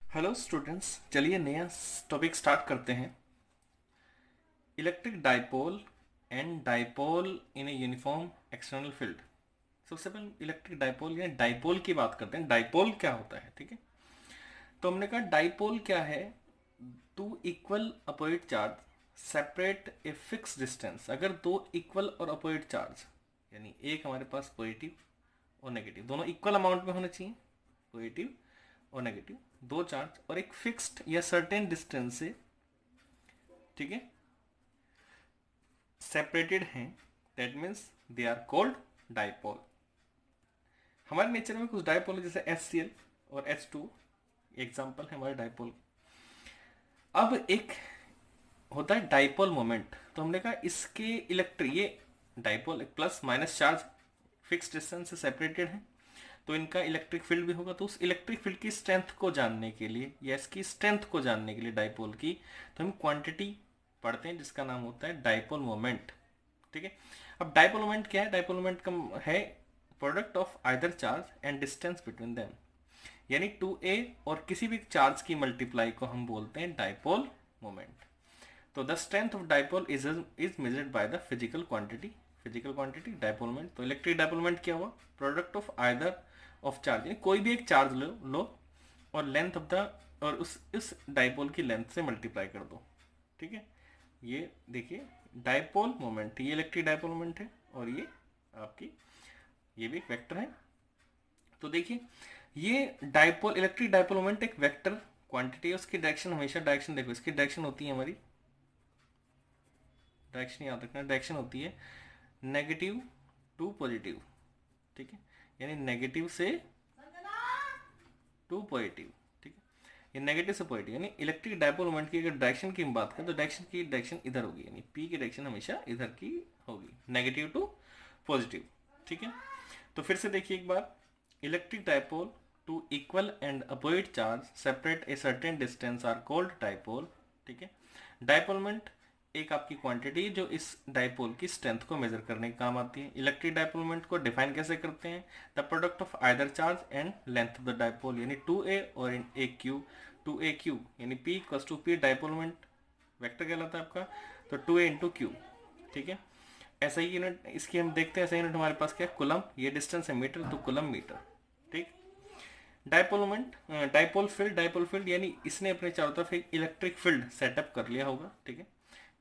Hello students, चलिए नया topic start करते हैं। Electric dipole and dipole in a uniform external field. सबसे पहले इलेक्ट्रिक डाइपोल या डाइपोल की बात करते हैं। डाइपोल क्या होता है, ठीक है। तो हमने कहा डाइपोल क्या है। Two equal opposite charge separate a fix distance. अगर दो इक्वल और अपोजिट चार्ज, यानी एक हमारे पास पॉजिटिव और नेगेटिव, दोनों इक्वल अमाउंट में होने चाहिए, पॉजिटिव और नेगेटिव दो चार्ज, और एक फिक्स्ड या सर्टेन डिस्टेंस से, ठीक है, सेपरेटेड हैं, that means they are called dipole. हमारे नेचर में कुछ डाइपोल है, जैसे HCl और H2 एग्जाम्पल है हमारे डाइपोल। अब एक होता है डाइपोल मोमेंट। तो हमने कहा इसके इलेक्ट्रिक, ये dipole plus minus charge fix distance से सेपरेटेड है, तो इनका इलेक्ट्रिक फील्ड भी होगा। तो उस इलेक्ट्रिक फील्ड की स्ट्रेंथ को जानने के लिए या इसकी स्ट्रेंथ को जानने के लिए डाइपोल की, तो हम क्वांटिटी पढ़ते हैं जिसका नाम होता है डाइपोल मोमेंट, ठीक है। अब डाइपोल मोमेंट क्या है? डाइपोल मोमेंट का है product of either charge and distance between them, यानी 2a और किसी भी चार्ज की मल्टीप्लाई को हम बोलते हैं डाइपोल मोमेंट। तो the strength of dipole is measured by the physical quantity dipole moment. तो इलेक्ट्रिक डाइपोल मोमेंट क्या हुआ? Product of either of charge, यानी कोई भी एक चार्ज लो और लेंथ ऑफ द, और उस डाइपोल की लेंथ से मल्टीप्लाई कर दो, ठीक है। ये देखिए डाइपोल मोमेंट, ये इलेक्ट्रिक डाइपोल मोमेंट है, और ये आपकी, ये भी एक वेक्टर है। तो देखिए ये डाइपोल, इलेक्ट्रिक डाइपोल मोमेंट एक वेक्टर क्वांटिटी है। उसकी डायरेक्शन हमेशा, डायरेक्शन देखो, इसकी डायरेक्शन होती है हमारी, डायरेक्शन याद रखना, डायरेक्शन होती है नेगेटिव टू पॉजिटिव, ठीक है, यानी नेगेटिव से टू पॉजिटिव, ठीक है, ये नेगेटिव से पॉजिटिव। यानी इलेक्ट्रिक डाइपोल मोमेंट की अगर डायरेक्शन की हम बात करें तो डायरेक्शन इधर होगी, यानी पी की डायरेक्शन हमेशा इधर की होगी, नेगेटिव टू पॉजिटिव, ठीक है। तो फिर से देखिए एक बार, electric dipole two equal and opposite charge separate a certain distance are called dipole, ठीक है। डाइपोल मोमेंट एक आपकी क्वांटिटी जो इस डाइपोल की स्ट्रेंथ को मेजर करने के काम आती है। इलेक्ट्रिक डाइपोल मोमेंट को डिफाइन कैसे करते हैं? The product of either charge and length of the dipole, यानी 2a और in a q, 2a q यानी p equals to p, dipole moment vector कहलाता है आपका, तो 2a इंटू क्यू, ठीक है। ऐसा ही यूनिट इसकी हम देखते हैं, ऐसा यूनिट हमारे पास क्या है? कुलम। ये डिस्टेंस है मीटर, तो कुलम मीटर, ठीक। डाइपोल मोमेंट, डाइपोल फील्ड यानी इसने अपने चारों तरफ एक इलेक्ट्रिक फील्ड सेटअप कर लिया होगा, ठीक है,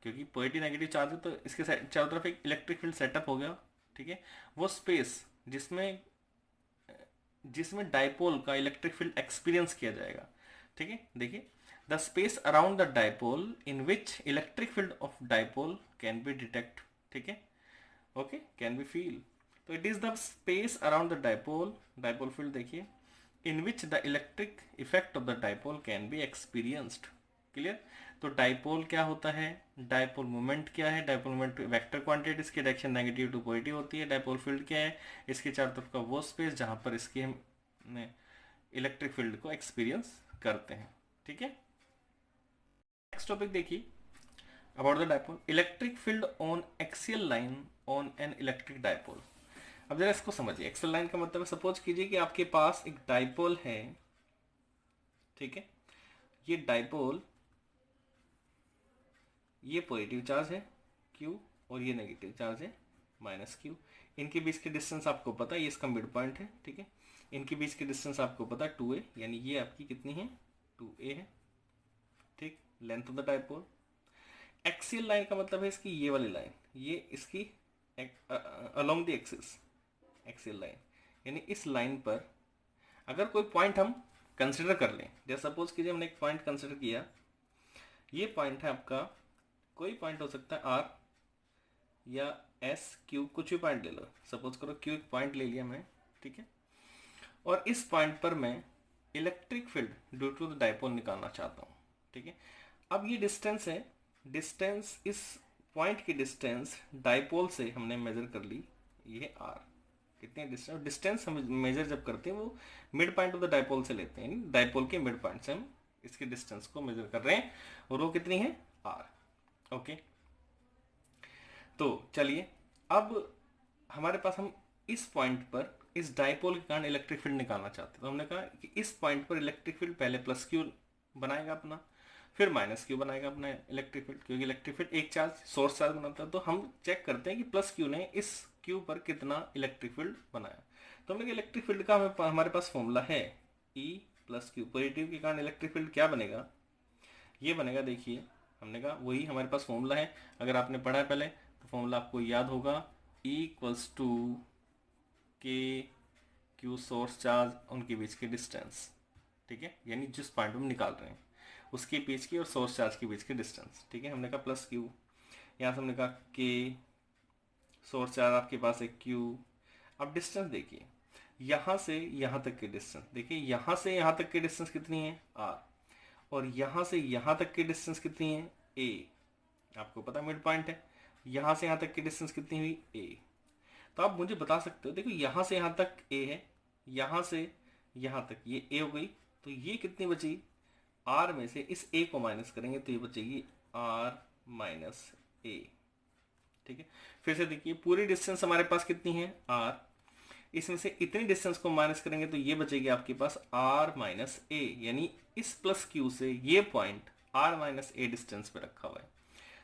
क्योंकि पॉजिटिव नेगेटिव चार्ज है, तो इसके चारों तरफ एक इलेक्ट्रिक फील्ड सेटअप हो गया, ठीक है। वो स्पेस जिसमें जिसमें डाइपोल का इलेक्ट्रिक फील्ड एक्सपीरियंस किया जाएगा, ठीक है। देखिए the space around the dipole in which electric field of dipole can be detect, ठीक है, ओके, कैन बी फील। तो it is the space around the dipole field, देखिए, in which the electric effect of the dipole can be experienced. Clear? तो dipole क्या होता है, dipole moment क्या है? डाइपोल मोमेंट वेक्टर क्वांटिटी, इसकी direction negative to positive होती है। डाइपोल फील्ड क्या है? इसके चारों तरफ का वो स्पेस जहां पर इसकी हम इलेक्ट्रिक फील्ड को एक्सपीरियंस करते हैं, ठीक है। नेक्स्ट टॉपिक देखिए, about the dipole, electric field on axial line on an electric dipole. अब जरा इसको समझिए। एक्सियल लाइन का मतलब है, सपोज कीजिए कि आपके पास एक डाइपोल है, ठीक है। ये डाइपोल, ये पॉजिटिव चार्ज है Q, और ये नेगेटिव चार्ज है -Q। इनके बीच की डिस्टेंस आपको पता है, ये इसका मिड पॉइंट है, ठीक है। इनके बीच की डिस्टेंस आपको पता है 2a, यानी ये आपकी कितनी है? 2a है, ठीक। Length of the dipole, axial line का मतलब है इसकी ये वाली लाइन, ये इसकी along the axis, axial line, यानी इस लाइन पर अगर कोई पॉइंट हम कंसिडर कर लें, जैसे सपोज कीजिए हमने एक पॉइंट कंसिडर किया, ये पॉइंट है आपका, कोई पॉइंट हो सकता है R या S Q, कुछ भी पॉइंट ले लो, सपोज करो Q एक पॉइंट ले लिया मैं, ठीक है। और इस पॉइंट पर मैं electric field due to the dipole निकालना चाहता हूँ, ठीक है। अब ये डिस्टेंस है, डिस्टेंस, इस पॉइंट की डिस्टेंस डाइपोल से हमने मेजर कर ली, ये R, कितनी डिस्टेंस, डिस्टेंस हम मेजर जब करते हैं वो mid point of the dipole से लेते हैं, यानी डाइपोल के मिड पॉइंट से हम इसकी डिस्टेंस को मेजर कर रहे हैं, और वो कितनी है? R, okay. तो चलिए अब हमारे पास, हम इस पॉइंट पर इस डाइपोल के कारण इलेक्ट्रिक फील्ड निकालना चाहते हैं, तो हमने कहा कि इस पॉइंट पर इलेक्ट्रिक फील्ड पहले प्लस क्यू बनाएगा अपना, फिर माइनस क्यू बनाएगा अपना इलेक्ट्रिक फील्ड, क्योंकि इलेक्ट्रिक फील्ड एक चार्ज सोर्स चार्ज बनाता है। तो हम चेक करते हैं कि प्लस क्यू ने इस क्यू पर कितना इलेक्ट्रिक फील्ड बनाया। तो हमने इलेक्ट्रिक फील्ड का हमारे पास फॉर्मूला है ई प्लस क्यू। पॉजिटिव के कारण इलेक्ट्रिक फील्ड क्या बनेगा, ये बनेगा, देखिए हमने कहा वही हमारे पास फॉर्मूला है। अगर आपने पढ़ा है पहले तो फॉर्मूला आपको याद होगा, ई इक्वल्स टू के क्यू सोर्स चार्ज उनके बीच के डिस्टेंस, ठीक है, यानी जिस पॉइंट हम निकाल रहे हैं उसके बीच की और सोर्स चार्ज के बीच के डिस्टेंस, ठीक है। हमने कहा प्लस क्यू, यहाँ से हमने कहा के सोर्स चार्ज आपके पास है क्यू। अब डिस्टेंस देखिए, यहाँ से यहाँ तक की डिस्टेंस, देखिए यहाँ से यहाँ तक की डिस्टेंस कितनी है आर, और यहाँ से यहाँ तक की डिस्टेंस कितनी है ए, आपको पता मिड पॉइंट है। यहाँ से यहाँ तक की डिस्टेंस कितनी हुई ए, तो आप मुझे बता सकते हो, देखो यहाँ से यहाँ तक ए है, यहाँ से यहाँ तक ये ए हो गई, तो ये कितनी बची, आर में से इस ए को माइनस करेंगे तो ये बचेगी आर माइनस ए, ठीक है। फिर से देखिए पूरी डिस्टेंस हमारे पास कितनी है आर, इसमें से इतनी डिस्टेंस को माइनस करेंगे तो ये बचेगी आपके पास आर माइनस ए, यानी इस प्लस क्यू से ये point r minus a distance पे रखा हुआ है।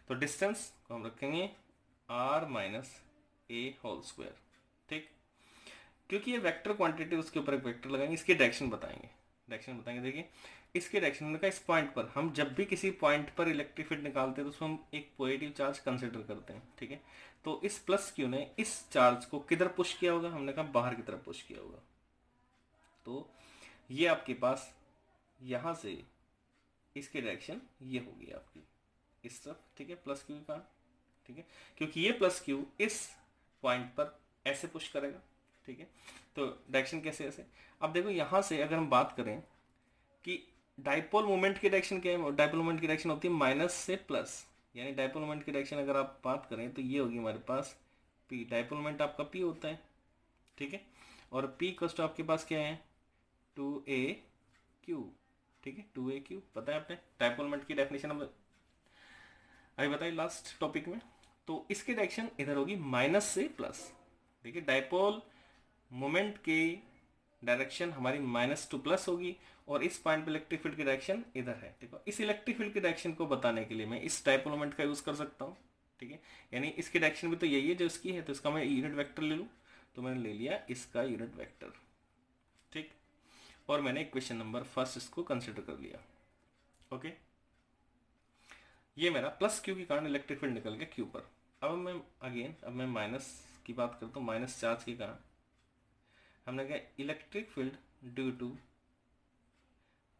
तो डिस्टेंस को हम रखेंगे r minus a whole square, ठीक। क्योंकि ये वेक्टर क्वांटिटी, उसके ऊपर एक वेक्टर लगाएंगे, इसकी डायरेक्शन बताएंगे, देखिए इसके डायरेक्शन में इस पॉइंट पर हम जब भी किसी पॉइंट पर इलेक्ट्रिक फील्ड निकालते हैं तो उसको हम एक पॉजिटिव चार्ज कंसिडर करते हैं, ठीक है। तो इस प्लस क्यू ने इस चार्ज को किधर पुश किया होगा, हमने कहा बाहर की तरफ पुश किया होगा। तो ये आपके पास यहां से इसकी डायरेक्शन ये होगी आपकी इस तरफ, ठीक है, प्लस क्यू का, ठीक है, क्योंकि ये प्लस क्यू इस पॉइंट पर ऐसे पुश करेगा, ठीक है। तो डायरेक्शन कैसे ऐसे, अब देखो यहां से अगर हम बात करें कि डाइपोल मोमेंट की डायरेक्शन क्या है, डाइपोल मोमेंट की डायरेक्शन होती है माइनस से प्लस, यानी डाइपोल मोमेंट की डायरेक्शन अगर आप बात करें तो ये होगी हमारे पास पी, डाइपोल मोमेंट आपका पी होता है, ठीक है, और पी इक्वल्स टू आपके पास क्या है 2a/q, ठीक है, 2a/q, पता है आपने डाइपोल मोमेंट की डेफिनेशन अभी बताइए लास्ट टॉपिक में। तो इसकी डायरेक्शन इधर होगी माइनस से प्लस, देखिए डाइपोल मोमेंट की डायरेक्शन हमारी माइनस टू प्लस होगी, और इस पॉइंट पे इलेक्ट्रिक फील्ड की डायरेक्शन इधर है, ठीक है। इस इलेक्ट्रिक फील्ड की डायरेक्शन को बताने के लिए मैं इस डाइपोल मोमेंट का यूज कर सकता हूँ, ठीक है, यानी इसकी डायरेक्शन भी तो यही है जो इसकी है, तो इसका मैं यूनिट वेक्टर ले लूँ, तो मैंने ले लिया इसका यूनिट वेक्टर, ठीक, और मैंने इक्वेशन नंबर फर्स्ट इसको कंसिडर कर लिया, ओके। ये मेरा प्लस क्यू के कारण इलेक्ट्रिक फील्ड निकल गया क्यू पर। अब मैं माइनस की बात करता हूँ, माइनस चार्ज के कारण हमने कहा electric field due to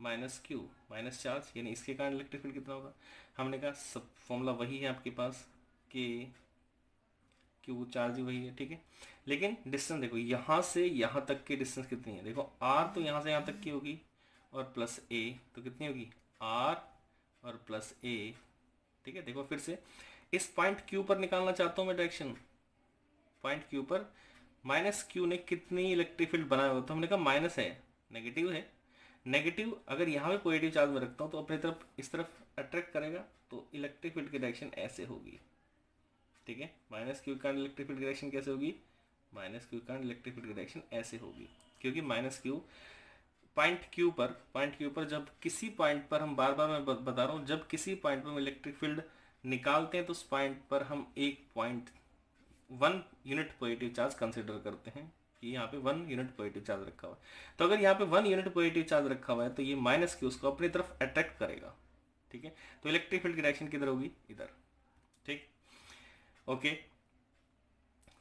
minus q, minus charge, यानी इसके कारण इलेक्ट्रिक फील्ड कितना होगा, हमने कहा सब फॉर्मूला वही है आपके पास, के क्यू चार्ज ही वही है, ठीक है। लेकिन डिस्टेंस देखो यहाँ से यहाँ तक की डिस्टेंस कितनी है, देखो आर तो यहाँ से यहाँ तक की होगी, और प्लस ए तो कितनी होगी आर और प्लस ए, ठीक है। देखो फिर से इस पॉइंट क्यू पर निकालना चाहता हूँ मैं डायरेक्शन, पॉइंट क्यू पर माइनस क्यू ने कितनी इलेक्ट्रिक फील्ड बनाया हो, तो हमने कहा माइनस है, नेगेटिव है, नेगेटिव अगर यहाँ पे पॉजिटिव चार्ज में रखता हूँ तो अपनी तरफ इस तरफ अट्रैक्ट करेगा, तो इलेक्ट्रिक फील्ड की डायरेक्शन ऐसे होगी, ठीक है। माइनस क्यू का इलेक्ट्रिक फील्ड की डायरेक्शन कैसे होगी, माइनस क्यू का इलेक्ट्रिक फील्ड की डायरेक्शन ऐसे होगी, क्योंकि माइनस क्यू पॉइंट क्यू पर जब किसी पॉइंट पर हम बार बार मैं बता रहा हूँ, जब किसी पॉइंट पर हम इलेक्ट्रिक फील्ड निकालते हैं तो उस पॉइंट पर हम एक point 1 unit positive charge consider करते हैं कि यहाँ पे 1 यूनिट पॉजिटिव चार्ज रखा हुआ है। तो अगर यहाँ पे 1 यूनिट पॉजिटिव चार्ज रखा हुआ है तो ये माइनस क्यू उसको अपनी तरफ अट्रैक्ट करेगा, ठीक है। तो इलेक्ट्रिक फील्ड की डायरेक्शन किधर होगी, इधर, ठीक, ओके।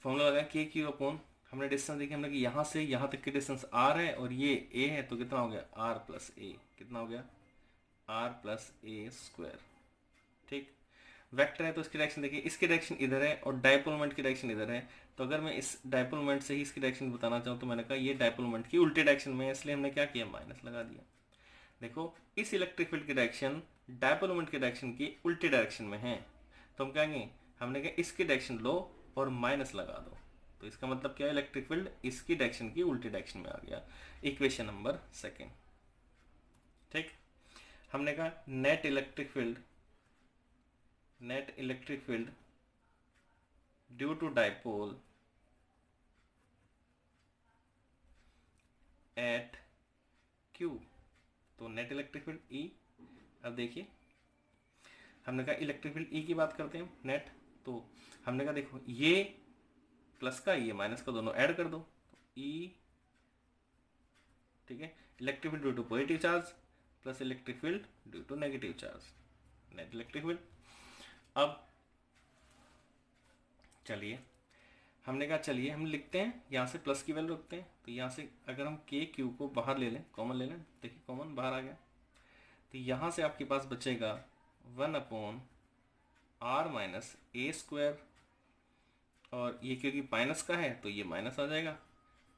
फॉर्मूला लगा के क्यू अपॉन, हमने डिस्टेंस देखी, हमने कि यहाँ से यहाँ तक की डिस्टेंस आर है और ये ए है, तो कितना हो गया आर प्लस ए, कितना हो गया आर प्लस ए स्क्वायर, ठीक। वेक्टर है तो इसकी डायरेक्शन देखिए, इसकी डायरेक्शन इधर है और डाइपोल मोमेंट की डायरेक्शन इधर है, तो अगर मैं इस डाइपोल मोमेंट से ही इसकी डायरेक्शन बताना चाहूँ तो मैंने कहा ये डाइपोल मोमेंट की उल्टी डायरेक्शन में है, इसलिए हमने क्या किया माइनस लगा दिया। देखो इस इलेक्ट्रिक फील्ड की डायरेक्शन डाइपोल मोमेंट की डायरेक्शन की उल्टी डायरेक्शन में है, तो हम कहेंगे, हमने कहा इसकी डायरेक्शन लो और माइनस लगा दो, तो इसका मतलब क्या है इलेक्ट्रिक फील्ड इसकी डायरेक्शन की उल्टी डायरेक्शन में आ गया, इक्वेशन नंबर सेकेंड, ठीक। हमने कहा net electric field due to dipole at q, तो नेट इलेक्ट्रिक फील्ड ई। अब देखिए हमने कहा इलेक्ट्रिक फील्ड ई की बात करते हैं नेट, तो हमने कहा देखो ये प्लस का ये माइनस का दोनों ऐड कर दो, तो ई, ठीक है, electric field due to positive charge plus electric field due to negative charge, net electric field. अब चलिए हमने कहा चलिए हम लिखते हैं यहाँ से प्लस की वैल्यू रखते हैं, तो यहाँ से अगर हम के क्यू को बाहर ले लें, कॉमन ले लें, देखिए कॉमन बाहर आ गया, तो यहाँ से आपके पास बचेगा 1/r-a², और ये क्योंकि माइनस का है तो ये माइनस आ जाएगा,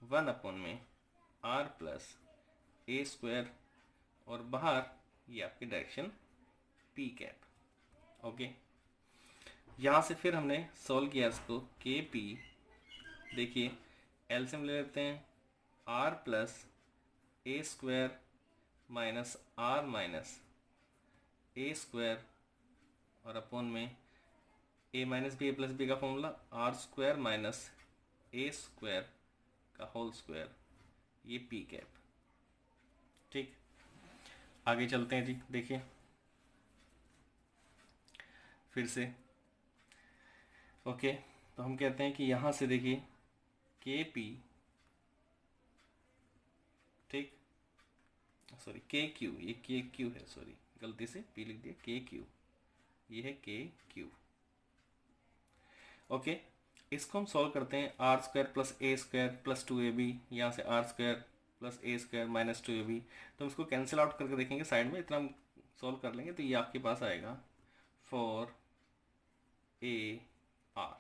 1/r+a², और बाहर ये आपकी डायरेक्शन पी कैप। ओके, यहाँ से फिर हमने सॉल्व किया इसको, के पी, देखिए एलसीएम ले लेते हैं, r+a² minus r minus a², और अपॉन में a minus b, a plus b का फॉर्मूला r² माइनस a² का होल स्क्वायर, ये पी कैप। ठीक, आगे चलते हैं जी, देखिए फिर से। ओके, तो हम कहते हैं कि यहाँ से देखिए के पी, ठीक, सॉरी के क्यू, ये के क्यू है, सॉरी गलती से पी लिख दिया, के क्यू, ये है के क्यू। ओके, इसको हम सॉल्व करते हैं, r² plus a² plus 2ab, यहाँ से r² plus a² minus 2ab, तो हम इसको कैंसिल आउट करके देखेंगे साइड में, इतना हम सॉल्व कर लेंगे, तो ये आपके पास आएगा 4ar,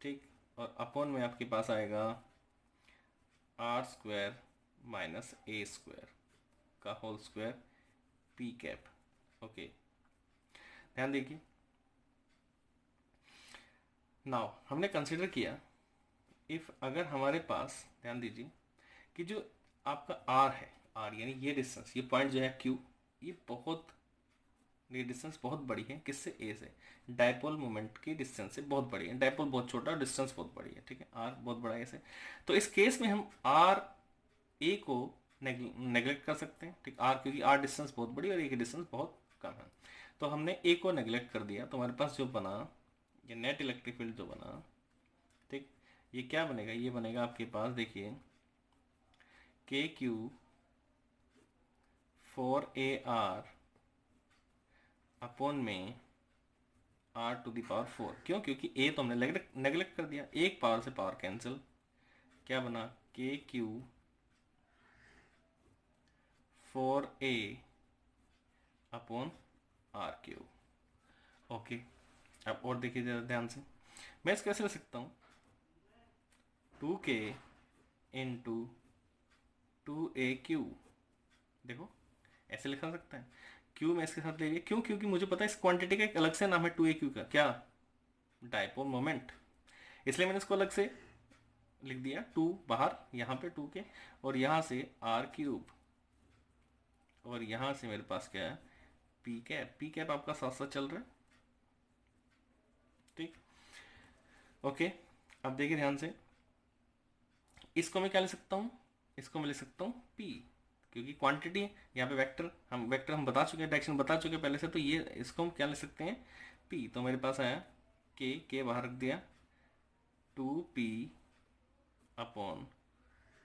ठीक, और अपॉन में आपके पास आएगा r² माइनस a² का whole square p cap. Okay, ध्यान देखिए, नाउ हमने कंसिडर किया इफ अगर हमारे पास, ध्यान दीजिए कि जो आपका r है, r यानी ये डिस्टेंस, ये पॉइंट जो है q, ये डिस्टेंस बहुत बड़ी है, किससे, a से, डायपोल मोमेंट की डिस्टेंस से बहुत बड़ी है, डायपोल बहुत छोटा, डिस्टेंस बहुत बड़ी है, ठीक है, r बहुत बड़ा है ऐसे, तो इस केस में हम r a को नेग्लेक्ट कर सकते हैं, ठीक, r क्योंकि r डिस्टेंस बहुत बड़ी और a की डिस्टेंस बहुत कम है, तो हमने a को नेग्लेक्ट कर दिया, तो हमारे पास जो बना ये नेट इलेक्ट्रिक फील्ड जो बना, ठीक, ये क्या बनेगा, ये बनेगा आपके पास देखिए के क्यू 4ar अपॉन में r⁴, क्यों, क्योंकि a तो हमने नेग्लेक्ट कर दिया, एक पावर से पावर कैंसिल, क्या बना के Q 4a upon r³। Okay, अब और देखिए जरा ध्यान से, मैं इसको कैसे लिख सकता हूँ, 2k इंटू 2aq, देखो ऐसे लिखा सकता है, क्यू में इसके साथ ले लिया, क्यों, क्योंकि मुझे पता है इस क्वांटिटी का एक अलग से नाम है 2aq का, क्या, डायपोल मोमेंट, इसलिए मैंने इसको अलग से लिख दिया, 2 बाहर, यहाँ पे 2k, और यहाँ से r³, और यहाँ से मेरे पास क्या है पी कैप, पी कैप आपका साथ साथ चल रहा है, ठीक। ओके, अब देखिए ध्यान से, इसको मैं क्या ले सकता हूँ, इसको मैं ले सकता हूँ p, क्योंकि क्वांटिटी है, यहाँ पे वेक्टर हम बता चुके हैं, डायरेक्शन बता चुके हैं पहले से, तो ये इसको हम क्या ले सकते हैं p, तो मेरे पास आया के बाहर रख दिया, 2p अपॉन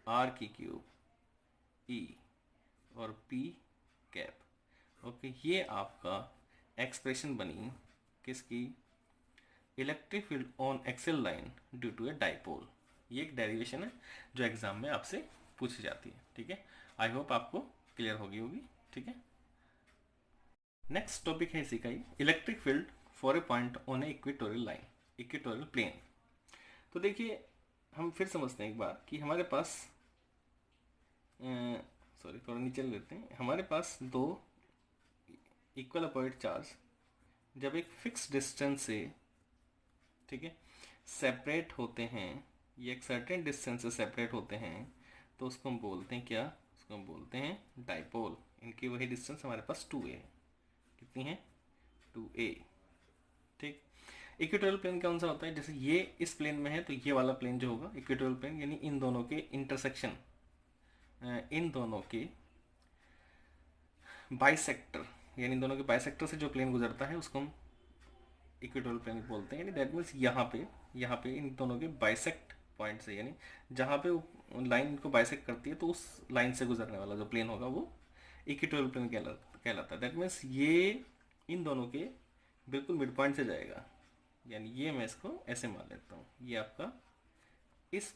r³ e और p कैप। ओके, ये आपका एक्सप्रेशन बनी किसकी, electric field on axial line due to a dipole. ये एक डेरिवेशन है जो एग्जाम में आपसे पूछी जाती है, ठीक है, आई होप आपको क्लियर होगी, ठीक है। नेक्स्ट टॉपिक है इसी का ही, electric field for a point on a equatorial line, equatorial plane. तो देखिए हम फिर समझते हैं एक बार कि हमारे पास, सॉरी थोड़ा नीचे लेते हैं, हमारे पास दो इक्वल अपोजिट चार्ज जब एक फिक्स डिस्टेंस से, ठीक है, सेपरेट होते हैं, ये एक सर्टेन डिस्टेंस से सेपरेट होते हैं, तो उसको हम बोलते हैं क्या, उसको हम बोलते हैं डाइपोल। इनकी वही डिस्टेंस हमारे पास 2a है, कितनी है 2a, ठीक। इक्वेटोरियल प्लेन कौन सा होता है, जैसे ये इस प्लेन में है तो ये वाला प्लेन जो होगा इक्वेटोरियल प्लेन, यानी इन दोनों के इंटरसेक्शन, इन दोनों के बाइसेक्टर, यानी इन दोनों के बाइसेक्टर से जो प्लेन गुजरता है उसको हम इक्वेटोरियल प्लेन बोलते हैं। यानी दैट मीन्स यहाँ पे इन दोनों के बाइसेक्ट पॉइंट से, यानी जहाँ पे वो लाइन को बाइसेक्ट करती है तो उस लाइन से गुजरने वाला जो प्लेन होगा वो इक्वेटोरियल प्लेन कहलाता है। दैट मीन्स ये इन दोनों के बिल्कुल मिड पॉइंट से जाएगा, यानी ये मैं इसको ऐसे मान लेता हूँ, ये आपका इस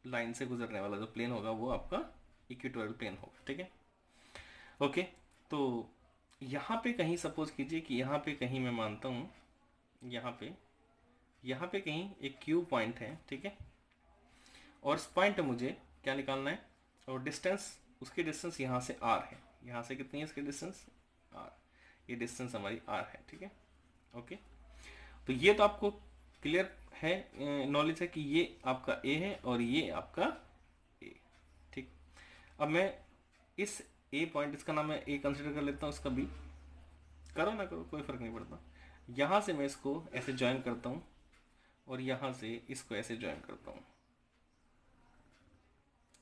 लाइन से गुजरने वाला जो प्लेन होगा वो आपका इक्वेटोरियल प्लेन होगा। ठीक है, ओके। तो यहाँ पे कहीं सपोज कीजिए कि यहाँ पे कहीं मैं मानता हूँ यहाँ पे कहीं एक क्यू पॉइंट है, ठीक है, और इस पॉइंट पे मुझे क्या निकालना है, और डिस्टेंस, उसकी डिस्टेंस यहाँ से आर है, यहाँ से कितनी है इसकी डिस्टेंस आर, ये डिस्टेंस हमारी आर है। ठीक है, ओके। तो ये तो आपको क्लियर है, नॉलेज है कि ये आपका ए है और ये आपका ए। ठीक, अब मैं इस ए पॉइंट, इसका नाम मैं ए कंसिडर कर लेता हूँ, इसका बी, करो ना करो कोई फर्क नहीं पड़ता। यहाँ से मैं इसको ऐसे ज्वाइन करता हूँ और यहाँ से इसको ऐसे ज्वाइन करता हूँ।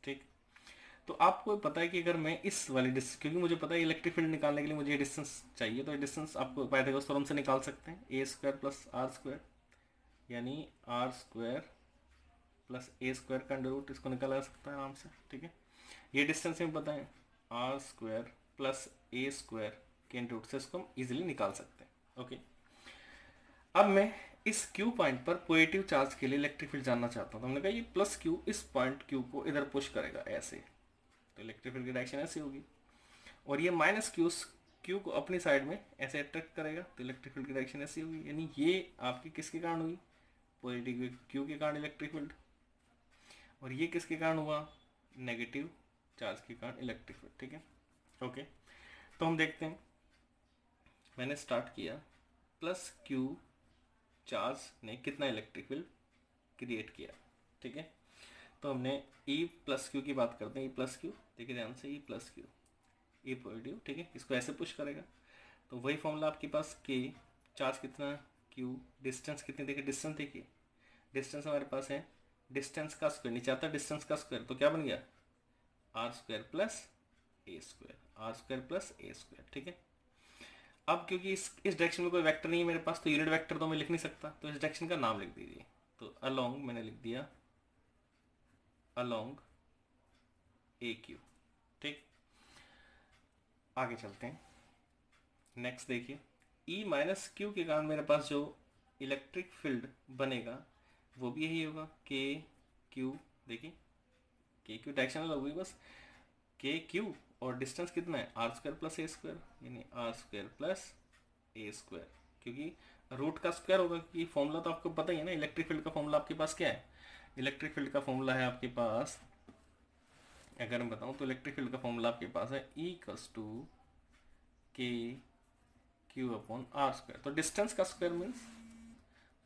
ठीक, तो आपको पता है कि अगर मैं इस वाली डिस्टेंस, क्योंकि मुझे पता है इलेक्ट्रिक फील्ड निकालने के लिए मुझे डिस्टेंस चाहिए, तो ये डिस्टेंस आपको पाइथागोरस थ्योरम से निकाल सकते हैं, a square plus r square, यानी r square plus a square का अंडर रूट, इसको निकाला जा सकता है आराम से। ठीक है, ये डिस्टेंस हमें पता है, r square plus a square के अंडर रूट से इसको हम इजिली निकाल सकते हैं। ओके, अब मैं इस क्यू पॉइंट पर पॉजिटिव चार्ज के लिए इलेक्ट्रिक फील्ड जानना चाहता हूँ। तो हमने कहा ये प्लस क्यू इस पॉइंट क्यू को इधर पुश करेगा ऐसे, तो इलेक्ट्रिक फील्ड की डायरेक्शन ऐसी होगी, और ये माइनस क्यू क्यू को अपनी साइड में ऐसे अट्रैक्ट करेगा, तो इलेक्ट्रिक फील्ड की डायरेक्शन ऐसी होगी। यानी ये आपकी किसके कारण हुई, पॉजिटिव क्यू के कारण इलेक्ट्रिक फील्ड, और ये किसके कारण हुआ, नेगेटिव चार्ज के कारण इलेक्ट्रिक फील्ड। ठीक है, ओके। तो हम देखते हैं, मैंने स्टार्ट किया, प्लस क्यू चार्ज ने कितना इलेक्ट्रिक फील्ड क्रिएट किया। ठीक है, तो हमने ई प्लस क्यू की बात करते हैं, ई प्लस क्यू, देखिए ध्यान से, ई प्लस क्यू, ई पॉजिटिव, ठीक है, इसको ऐसे पुश करेगा, तो वही फॉर्मूला आपके पास, के चार्ज कितना, क्यू, डिस्टेंस कितनी, देखिए डिस्टेंस, देखिए डिस्टेंस हमारे पास है, डिस्टेंस का स्क्वायर, नीचे आता है डिस्टेंस का स्क्वायर, तो क्या बन गया, r square plus a square, r square plus a square. ठीक है, अब क्योंकि इस डायरेक्शन में कोई वेक्टर नहीं है मेरे पास, तो यूनिट वेक्टर तो मैं लिख नहीं सकता, तो इस डायरेक्शन का नाम लिख दीजिए, तो अलोंग मैंने लिख दिया अलोंग ए क्यू। ठीक, आगे चलते हैं, नेक्स्ट देखिए, ई माइनस क्यू के कारण मेरे पास जो इलेक्ट्रिक फील्ड बनेगा वो भी यही होगा, के क्यू, देखिए के क्यू डायरेक्शन अलग हुई बस, के क्यू और डिस्टेंस कितना है, r square plus a square, यानी r square plus a square, क्योंकि रूट का स्क्वायर होगा, क्योंकि फॉर्मूला तो आपको पता ही है ना, इलेक्ट्रिक फील्ड का फॉर्मूला आपके पास क्या है, इलेक्ट्रिक फील्ड का फॉर्मूला है आपके पास, अगर मैं बताऊं तो इलेक्ट्रिक फील्ड का फॉर्मूला आपके पास है ई इक्वल्स टू के क्यू अपॉन आर स्क्वायर, तो डिस्टेंस का स्क्वायर मीन्स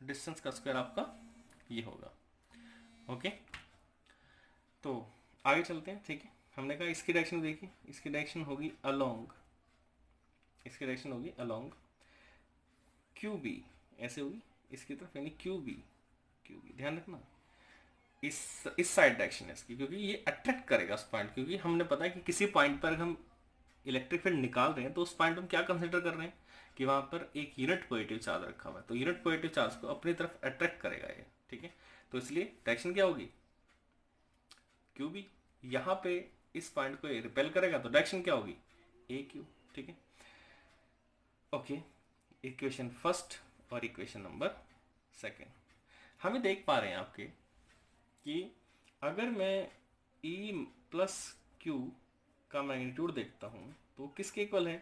डिस्टेंस का स्क्वायर आपका ये होगा। ओके, तो आगे चलते हैं। ठीक है, हमने कहा इसकी डायरेक्शन देखिए, इसकी डायरेक्शन होगी अलोंग, इसकी डायरेक्शन होगी अलोंग क्यू बी, ऐसे होगी इसकी तरफ, यानी क्यू बी, ध्यान रखना इस साइड डायरेक्शन है इसकी, क्योंकि ये अट्रैक्ट करेगा उस पॉइंट, क्योंकि हमने पता है कि किसी पॉइंट पर हम इलेक्ट्रिक फील्ड निकाल रहे हैं तो उस पॉइंट हम क्या कंसिडर कर रहे हैं कि वहां पर एक यूनिट पॉजिटिव चार्ज रखा हुआ है, तो यूनिट पॉजिटिव चार्ज को अपनी तरफ अट्रैक्ट करेगा ये। ठीक है, तो इसलिए डायरेक्शन क्या होगी, क्यू बी, यहाँ पे इस पॉइंट को रिपेल करेगा तो डायरेक्शन क्या होगी, ए क्यू। ठीक है, ओके, इक्वेशन फर्स्ट और इक्वेशन नंबर सेकेंड, हम देख पा रहे हैं आपके कि अगर मैं E प्लस क्यू का मैग्नीट्यूड देखता हूं तो किसके इक्वल है,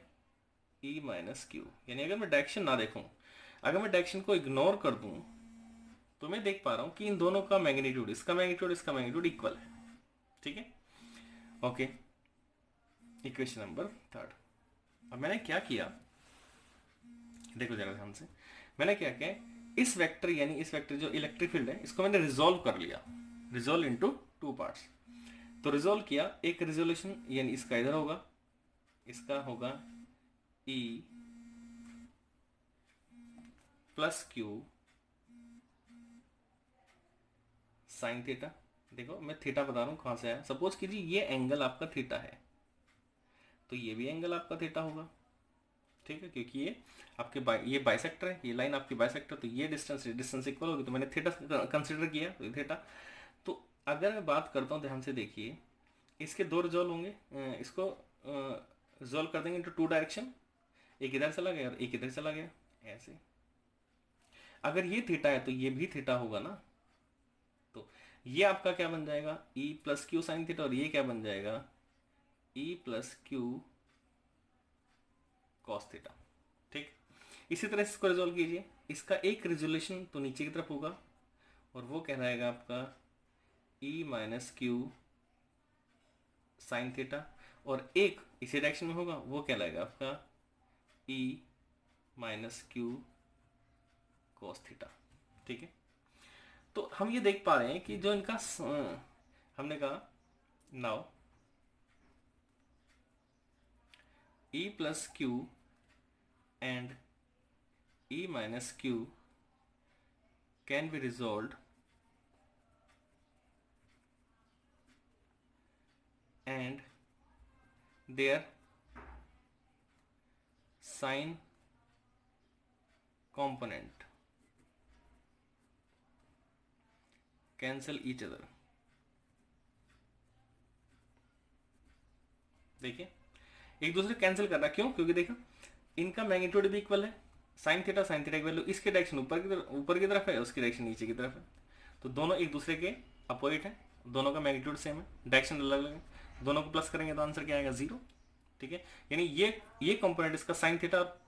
E माइनस क्यू, यानी अगर मैं डायरेक्शन ना देखूं, अगर मैं डायरेक्शन को इग्नोर कर दूं तो मैं देख पा रहा हूं कि इन दोनों का मैग्नीट्यूड, इसका मैग्नीट्यूड इक्वल है। ठीक है, ओके, इक्वेशन नंबर थर्ड। अब मैंने क्या किया, देखो जरा ध्यान से, मैंने क्या किया, इस वेक्टर, यानी इस वेक्टर जो इलेक्ट्रिक फील्ड है इसको मैंने रिजोल्व कर लिया, रिजोल्व इनटू टू पार्ट्स, तो रिजोल्व किया, एक रिजोल्यूशन यानी इसका इधर होगा, इसका होगा E plus Q sine theta, देखो मैं थीटा बता रहा हूँ कहाँ से आया। सपोज कीजिए ये एंगल आपका थीटा है, तो ये भी एंगल आपका थीटा होगा, ठीक है, क्योंकि ये आपके ये बाइसेक्टर है, ये लाइन आपकी बाइसेक्टर, तो ये डिस्टेंस इक्वल होगी, तो मैंने थीटा कंसिडर किया, तो ये थीटा। तो अगर मैं बात करता हूँ, ध्यान से देखिए, इसके दो रिजॉल्व होंगे, इसको रिजॉल्व कर देंगे इंटू टू डायरेक्शन, एक इधर चला गया और एक इधर चला गया, ऐसे। अगर ये थीटा है तो ये भी थीटा होगा ना, तो ये आपका क्या बन जाएगा, ई प्लस क्यू साइन थीटा, और ये क्या बन जाएगा, ई प्लस क्यू कॉस थीटा, ठीक। इसी तरह इसको रिजोल्व कीजिए, इसका एक रिजोल्यूशन तो नीचे की तरफ होगा, और वो कह रहेगा आपका ई माइनस क्यू साइन थीटा, और एक इसी डायरेक्शन में होगा, वो क्या लगेगा आपका ई माइनस क्यू कॉस थीटा, ठीक है। तो हम ये देख पा रहे हैं कि जो इनका हमने कहा now E plus Q and E minus Q can be resolved and their sign component cancel each other। देखिए एक दूसरे कैंसिल कर रहा है, क्यों, क्योंकि देखो इनका मैग्नीट्यूड भी इक्वल है, साइन थीटा की वैल्यू इसके डायरेक्शन ऊपर की तरफ है, उसकी डायरेक्शन नीचे की तरफ है, तो दोनों एक दूसरे के अपोजिट है, दोनों का मैग्नीट्यूड सेम है, डायरेक्शन अलग अलग है, दोनों को प्लस करेंगे तो आंसर क्या आएगा, जीरो, ठीक है। यानी ये कंपोनेंट इसका साइन थीटा और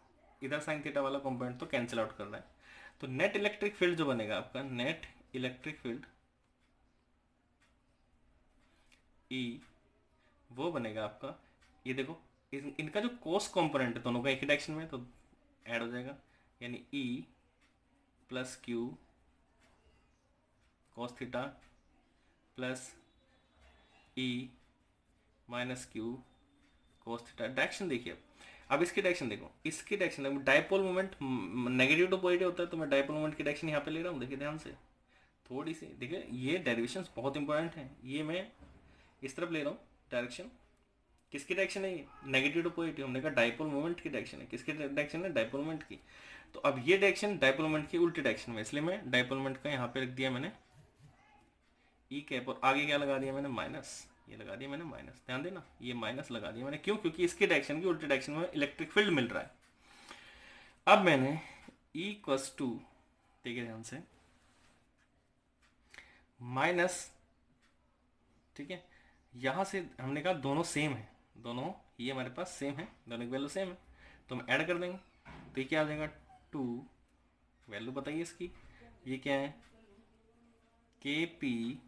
इधर साइन थीटा वाला कंपोनेंट तो कैंसिल आउट कर रहा है, तो नेट इलेक्ट्रिक फील्ड जो बनेगा आपका, नेट इलेक्ट्रिक फील्ड ई वो बनेगा आपका, ये देखो इनका जो कोस कंपोनेंट है दोनों का एक ही डायरेक्शन में, तो ऐड हो जाएगा, यानी E plus q cos theta plus E minus q cos theta. Direction देखिए, अब इसकी डायरेक्शन देखो, इसकी direction dipole moment negative to positive होता है, तो मैं डायपोल मोमेंट की डायरेक्शन यहाँ पे ले रहा हूँ, देखिए ध्यान से, थोड़ी सी देखिए, ये डेरिवेशंस बहुत इंपॉर्टेंट है, ये मैं इस तरफ ले रहा हूँ डायरेक्शन, किसकी डायरेक्शन है ये, नेगेटिव टू पॉजिटिव, हमने कहा डायपोल मोमेंट की डायरेक्शन है, किसकी डायरेक्शन है, डायपोल मोमेंट की। तो अब ये डायरेक्शन डायपोल मोमेंट की उल्टी डायरेक्शन में, इसलिए मैं डायपोल मोमेंट का यहाँ पे रख दिया मैंने ई कैप, और आगे क्या लगा दिया मैंने, माइनस, ये लगा दिया मैंने माइनस, ध्यान देना ये माइनस लगा दिया मैंने, क्यों, क्योंकि इसके डायरेक्शन की उल्टी डायरेक्शन में इलेक्ट्रिक फील्ड मिल रहा है। अब मैंने ई इक्वस टू, देखिए ध्यान से, माइनस, ठीक है, यहां से हमने कहा दोनों सेम है, दोनों ये हमारे पास सेम है, दोनों की वैल्यू सेम है, तो हम ऐड कर देंगे, तो ये क्या आ जाएगा, टू, वैल्यू बताइए इसकी, ये क्या है, के पी,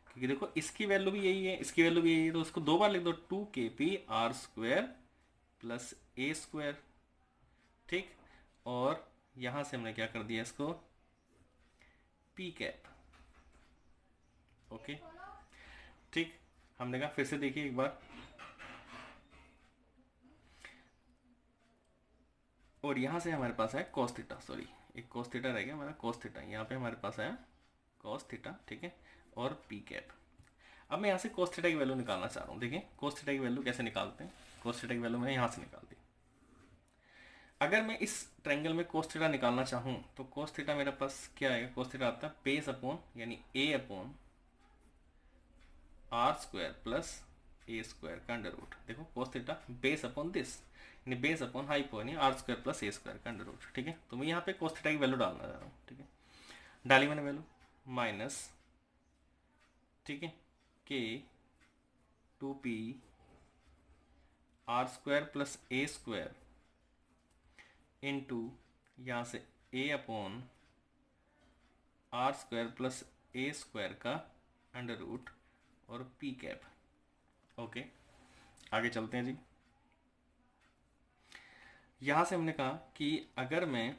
क्योंकि देखो इसकी वैल्यू भी यही है, इसकी वैल्यू भी यही है, तो उसको दो बार लिख दो, टू के P r square plus a square, ठीक, और यहां से हमने क्या कर दिया इसको, पी कैप, ओके, ठीक। हमने कहा फिर से देखिए एक बार, और यहां से हमारे पास है cos थीटा, सॉरी एक cos थीटा रह गया हमारा, cos थीटा, यहाँ पे हमारे पास है cos थीटा, ठीक है, और पी कैप। अब मैं यहाँ से cos थीटा की वैल्यू निकालना चाह रहा हूँ, देखिए cos थीटा की वैल्यू कैसे निकालते हैं, cos थीटा की वैल्यू मैंने यहाँ से निकाल दी। अगर मैं इस ट्रायंगल में cos थीटा निकालना चाहूँ, तो cos थीटा मेरे पास क्या आएगा, cos थीटा आता है बेस अपॉन, यानी a upon r square plus a square का अंडर रूट, देखो cos theta base upon this, यानी बेस अपॉन हाइपो, यानी r square plus a square का अंडर रूट, ठीक है। तो मैं यहाँ पे cos थीटा की वैल्यू डालना चाह रहा हूँ, ठीक है, डाली मैंने वैल्यू, माइनस, ठीक है, k two p r square plus a square into यहाँ से a upon r square plus a square का अंडर रूट और पी कैप, ओके। आगे चलते हैं जी, यहां से हमने कहा कि अगर मैं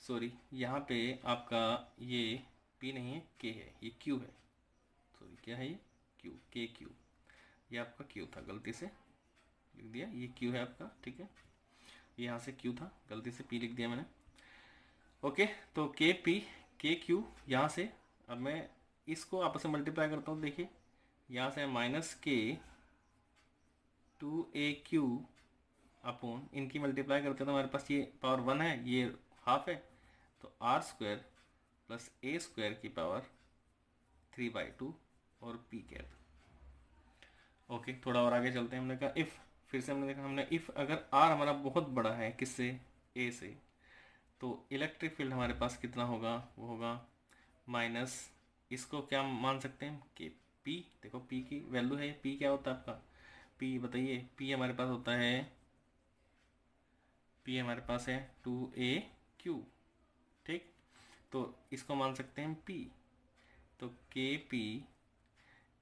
सॉरी यहाँ पे आपका ये P नहीं है, K है, ये Q है, सॉरी क्या है ये Q, K Q, ये आपका Q था, गलती से लिख दिया, ये Q है आपका, ठीक है। ये यहाँ से Q था, गलती से P लिख दिया मैंने। ओके, तो के पी के क्यू यहाँ से, अब मैं इसको आपस में मल्टीप्लाई करता हूँ। देखिए यहाँ से माइनस के 2AQ अपॉन, इनकी मल्टीप्लाई करते हैं तो हमारे पास ये पावर 1 है, ये हाफ है, तो R² प्लस A² की पावर 3/2 और P कैप। ओके, थोड़ा और आगे चलते हैं। हमने कहा इफ़, फिर से हमने देखा, हमने इफ़ अगर R हमारा बहुत बड़ा है किससे, A से, तो इलेक्ट्रिक फील्ड हमारे पास कितना होगा, वो होगा माइनस, इसको क्या मान सकते हैं कि P, देखो P की वैल्यू है, P क्या होता है आपका, P बताइए, P हमारे पास होता है, P हमारे पास है 2AQ, ठीक, तो इसको मान सकते हैं P, तो KP,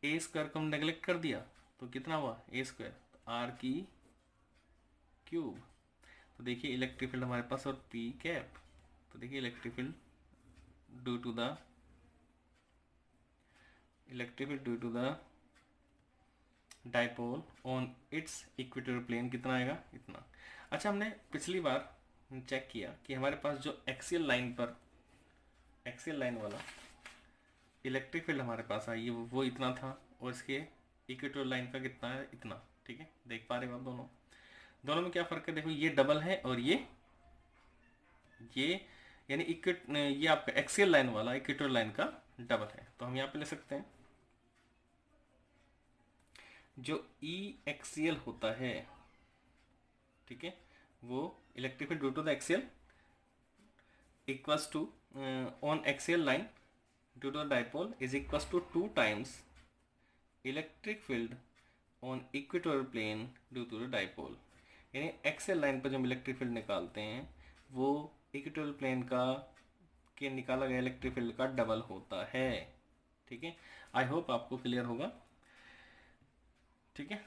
A² को हम नेगलेक्ट कर दिया तो कितना हुआ A², तो R की क्यूब। तो देखिए इलेक्ट्रिक फील्ड हमारे पास और P कैप, तो देखिए electric field due to the dipole on its equatorial plane कितना आएगा, इतना। अच्छा, हमने पिछली बार चेक किया कि हमारे पास जो एक्सियल लाइन वाला इलेक्ट्रिक फील्ड हमारे पास आई, वो इतना था, और इसके इक्वेटोरियल लाइन का कितना है, इतना। ठीक है, देख पा रहे हो आप दोनों में क्या फर्क है, देखो ये डबल है और ये यानी ये आपका एक्सियल लाइन वाला इक्वेटोरियल लाइन का डबल है। तो हम यहाँ पे ले सकते हैं जो ई एक्सियल होता है, ठीक है, वो electric field due to the axial equals to on axial line due to the dipole is equals to 2 times electric field on equatorial plane due to the dipole. यानी एक्सियल लाइन पर जो हम electric field निकालते हैं वो equatorial plane का के निकाला गया इलेक्ट्रिक फील्ड का डबल होता है। ठीक है, आई होप आपको क्लियर होगा। ठीक है।